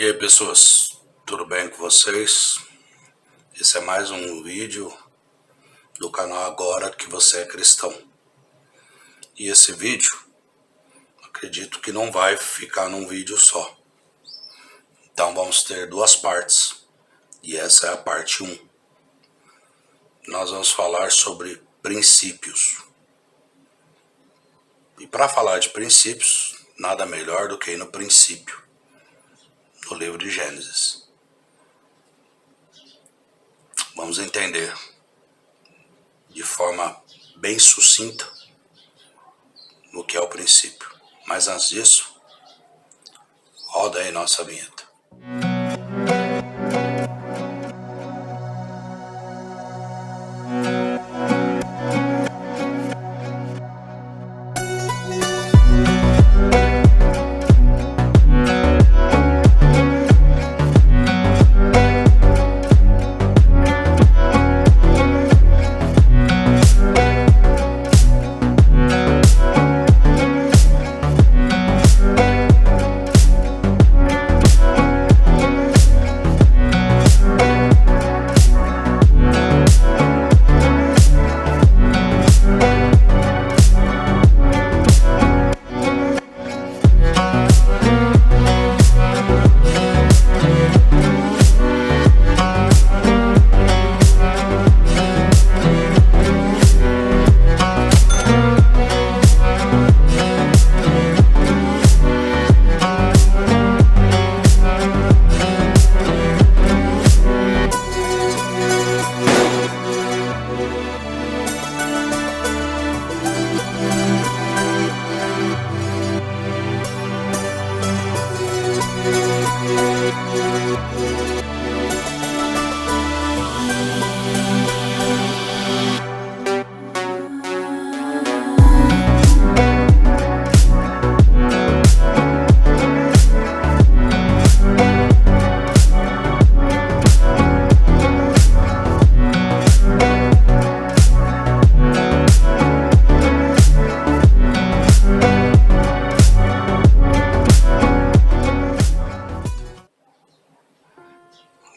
E aí pessoas, tudo bem com vocês? Esse é mais um vídeo do canal Agora Que Você É Cristão. E esse vídeo, acredito que não vai ficar num vídeo só. Então vamos ter duas partes. E essa é a parte 1. Nós vamos falar sobre princípios. E para falar de princípios, nada melhor do que ir no princípio, no livro de Gênesis. Vamos entender de forma bem sucinta o que é o princípio. Mas antes disso, roda aí nossa vinheta.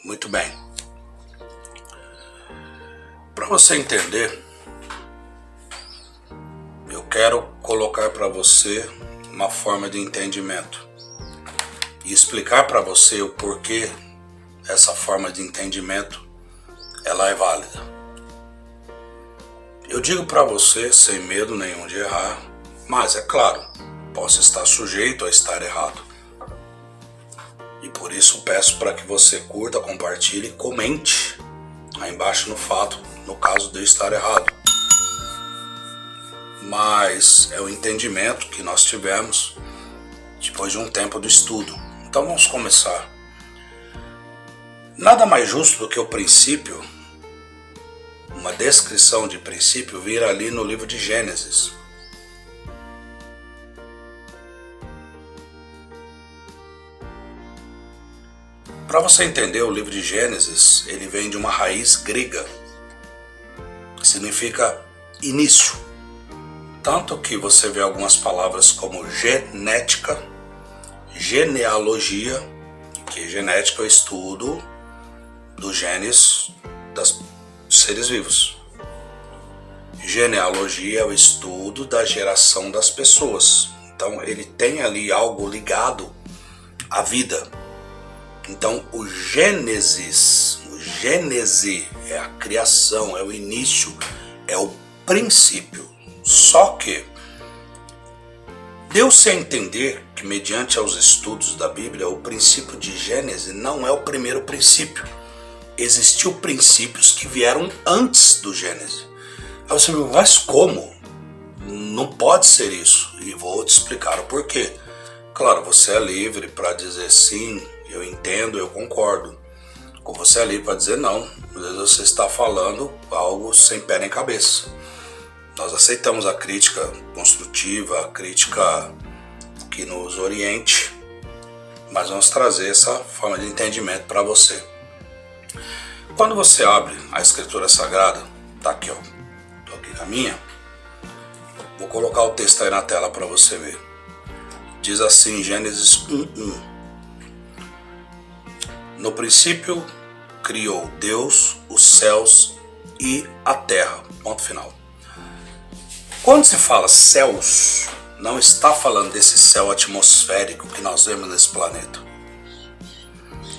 Muito bem. Para você entender, eu quero colocar para você uma forma de entendimento e explicar para você o porquê essa forma de entendimento ela é válida. Eu digo para você sem medo nenhum de errar, mas é claro, posso estar sujeito a estar errado. E por isso peço para que você curta, compartilhe e comente aí embaixo no fato, no caso de eu estar errado. Mas é o entendimento que nós tivemos depois de um tempo do estudo. Então vamos começar. Nada mais justo do que o princípio, uma descrição de princípio, vir ali no livro de Gênesis. Para você entender o livro de Gênesis, ele vem de uma raiz grega, que significa início. Tanto que você vê algumas palavras como genética, genealogia, que genética é o estudo dos genes dos seres vivos. Genealogia é o estudo da geração das pessoas. Então ele tem ali algo ligado à vida. Então o Gênese é a criação, é o início, é o princípio. Só que deu-se a entender que mediante aos estudos da Bíblia, o princípio de Gênese não é o primeiro princípio. Existiam princípios que vieram antes do Gênese. Aí você me diz, mas como? Não pode ser isso. E vou te explicar o porquê. Claro, você é livre para dizer sim, eu entendo, eu concordo. Como você é livre para dizer não, às vezes você está falando algo sem pé nem cabeça. Nós aceitamos a crítica construtiva, a crítica que nos oriente, mas vamos trazer essa forma de entendimento para você. Quando você abre a Escritura Sagrada, tá aqui, ó, tô aqui com a minha, vou colocar o texto aí na tela para você ver. Diz assim, Gênesis 1:1. No princípio criou Deus os céus e a terra. Ponto final. Quando se fala céus, não está falando desse céu atmosférico que nós vemos nesse planeta.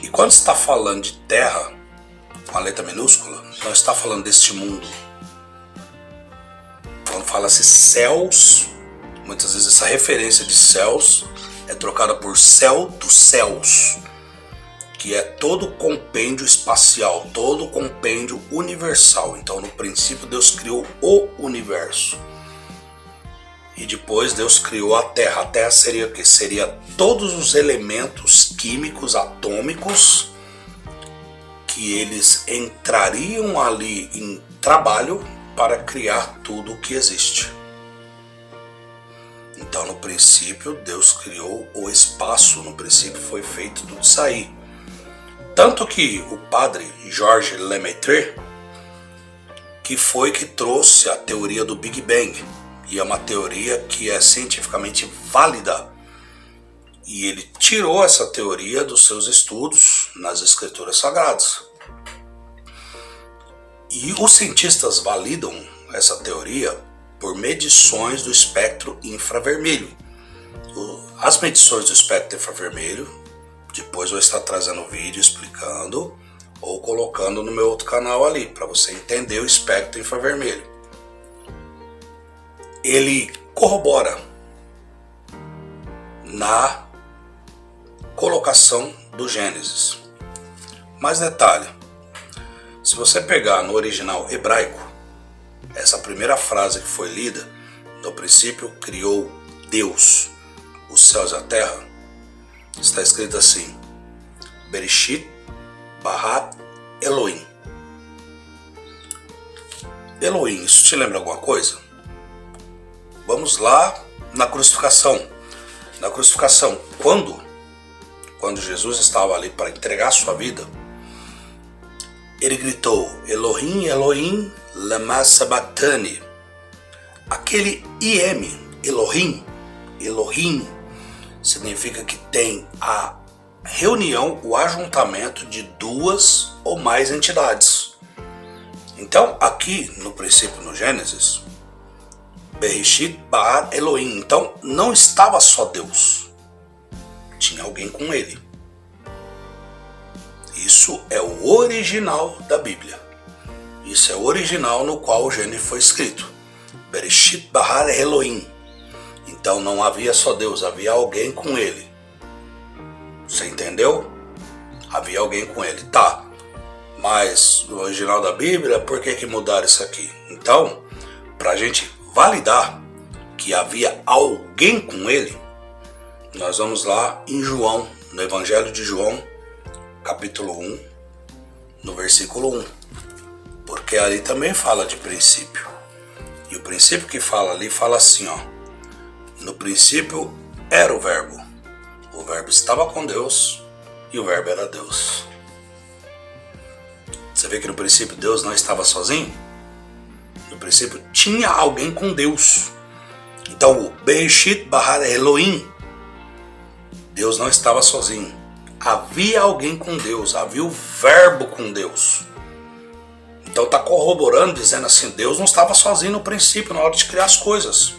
E quando está falando de terra, com a letra minúscula, não está falando deste mundo. Quando fala-se céus, muitas vezes essa referência de céus é trocada por céu dos céus, que é todo o compêndio espacial, todo o compêndio universal. Então, no princípio, Deus criou o universo. E depois Deus criou a Terra. A Terra seria o quê? Seria todos os elementos químicos, atômicos, que eles entrariam ali em trabalho para criar tudo o que existe. Então, no princípio, Deus criou o espaço. No princípio foi feito tudo isso aí. Tanto que o padre Georges Lemaitre, que foi que trouxe a teoria do Big Bang, e é uma teoria que é cientificamente válida, e ele tirou essa teoria dos seus estudos nas escrituras sagradas. E os cientistas validam essa teoria por medições do espectro infravermelho. As medições do espectro infravermelho, depois eu vou estar trazendo um vídeo explicando ou colocando no meu outro canal ali, para você entender o espectro infravermelho. Ele corrobora na colocação do Gênesis. Mais detalhe, se você pegar no original hebraico, essa primeira frase que foi lida, no princípio criou Deus os céus e a terra, está escrito assim: Bereshit bara Elohim. Elohim, isso te lembra alguma coisa? Vamos lá na crucificação. Na crucificação, quando Jesus estava ali para entregar sua vida, ele gritou: Elohim, Elohim, lama sabachthani. Aquele Elohim, Elohim, significa que tem a reunião, o ajuntamento de duas ou mais entidades. Então, aqui no princípio, no Gênesis, Bereshit bara Elohim. Então, não estava só Deus, tinha alguém com ele. Isso é o original da Bíblia. Isso é o original no qual o Gênesis foi escrito. Bereshit bara Elohim. Então não havia só Deus, havia alguém com ele. Você entendeu? Havia alguém com ele. Tá. Mas no original da Bíblia, por que mudaram isso aqui? Então, para a gente validar que havia alguém com ele, nós vamos lá em João, no Evangelho de João, capítulo 1, no versículo 1. Porque ali também fala de princípio. E o princípio que fala ali fala assim, ó: no princípio era o verbo estava com Deus e o verbo era Deus. Você vê que no princípio Deus não estava sozinho? No princípio tinha alguém com Deus. Então o Bereshit bara Elohim, Deus não estava sozinho. Havia alguém com Deus, havia o verbo com Deus. Então está corroborando, dizendo assim, Deus não estava sozinho no princípio, na hora de criar as coisas.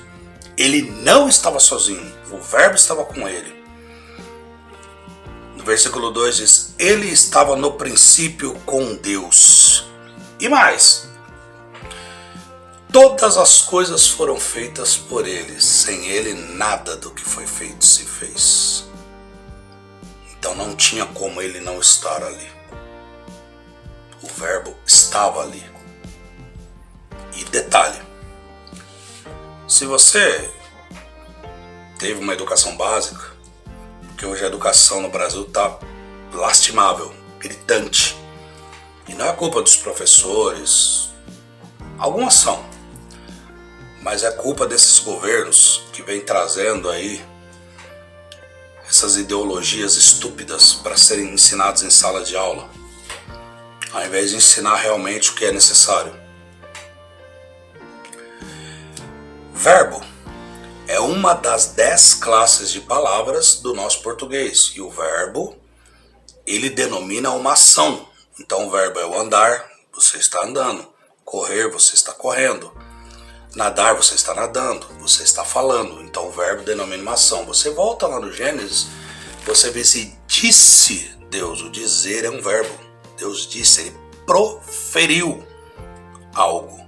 Ele não estava sozinho, o verbo estava com ele. No versículo 2 diz: ele estava no princípio com Deus. E mais, todas as coisas foram feitas por ele, sem ele nada do que foi feito se fez. Então não tinha como ele não estar ali. O verbo estava ali. E detalhe, se você teve uma educação básica, porque hoje a educação no Brasil está lastimável, gritante, e não é culpa dos professores, algumas são, mas é culpa desses governos que vem trazendo aí essas ideologias estúpidas para serem ensinadas em sala de aula, ao invés de ensinar realmente o que é necessário. Verbo é uma das 10 classes de palavras do nosso português. E o verbo, ele denomina uma ação. Então o verbo é o andar, você está andando. Correr, você está correndo. Nadar, você está nadando. Você está falando. Então o verbo denomina uma ação. Você volta lá no Gênesis, você vê se disse Deus. O dizer é um verbo. Deus disse, ele proferiu algo.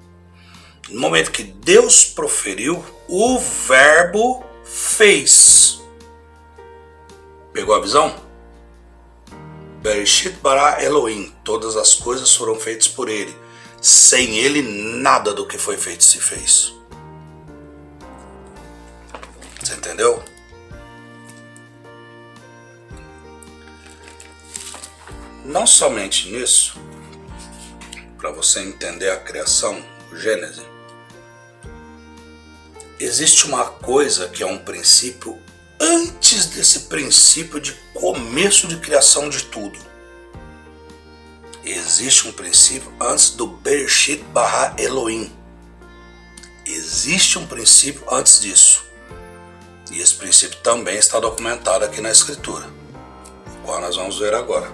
No momento que Deus proferiu, o verbo fez. Pegou a visão? Bereshit bara Elohim. Todas as coisas foram feitas por ele. Sem ele, nada do que foi feito se fez. Você entendeu? Não somente nisso, para você entender a criação, o Gênesis, existe uma coisa que é um princípio antes desse princípio de começo de criação de tudo. Existe um princípio antes do Bereshit bara Elohim. Existe um princípio antes disso. E esse princípio também está documentado aqui na Escritura, o qual nós vamos ver agora.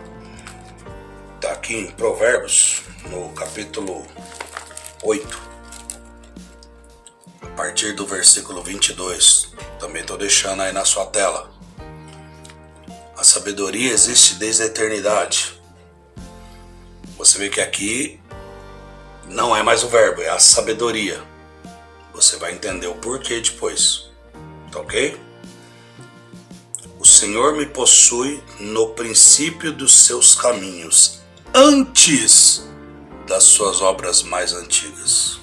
Está aqui em Provérbios, no capítulo 8, a partir do versículo 22. Também estou deixando aí na sua tela. A sabedoria existe desde a eternidade. Você vê que aqui não é mais o verbo, é a sabedoria. Você vai entender o porquê depois. Tá ok? O Senhor me possui no princípio dos seus caminhos, antes das suas obras mais antigas.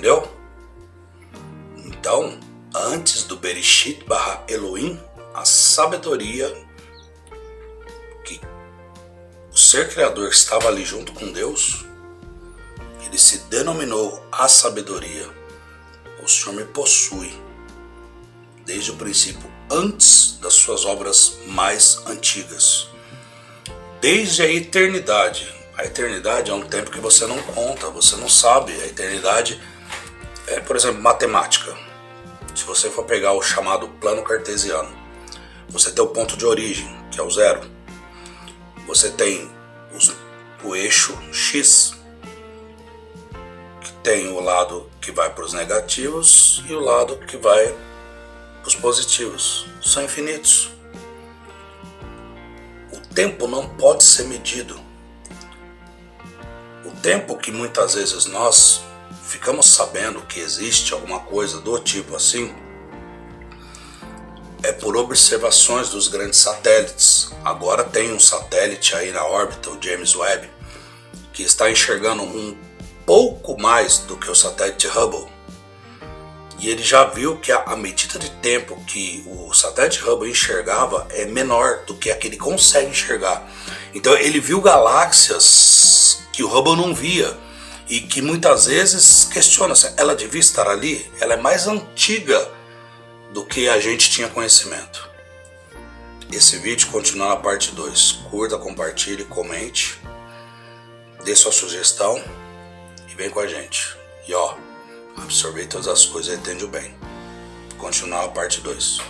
Entendeu? Então, antes do Bereshit bara Elohim, a sabedoria que o ser criador estava ali junto com Deus, ele se denominou a sabedoria. O Senhor me possui desde o princípio, antes das suas obras mais antigas. Desde a eternidade. A eternidade é um tempo que você não conta, você não sabe. A eternidade é, por exemplo, matemática. Se você for pegar o chamado plano cartesiano, você tem o ponto de origem, que é o zero. Você tem o eixo X, que tem o lado que vai para os negativos e o lado que vai para os positivos. São infinitos. O tempo não pode ser medido. O tempo que muitas vezes nós ficamos sabendo que existe alguma coisa do tipo assim, é por observações dos grandes satélites. Agora tem um satélite aí na órbita, o James Webb, que está enxergando um pouco mais do que o satélite Hubble. E ele já viu que a medida de tempo que o satélite Hubble enxergava é menor do que a que ele consegue enxergar. Então ele viu galáxias que o Hubble não via e que muitas vezes questiona-se, ela devia estar ali? Ela é mais antiga do que a gente tinha conhecimento. Esse vídeo continua na parte 2. Curta, compartilhe, comente, dê sua sugestão e vem com a gente. E ó, absorver todas as coisas e entende o bem. Continuar a parte 2.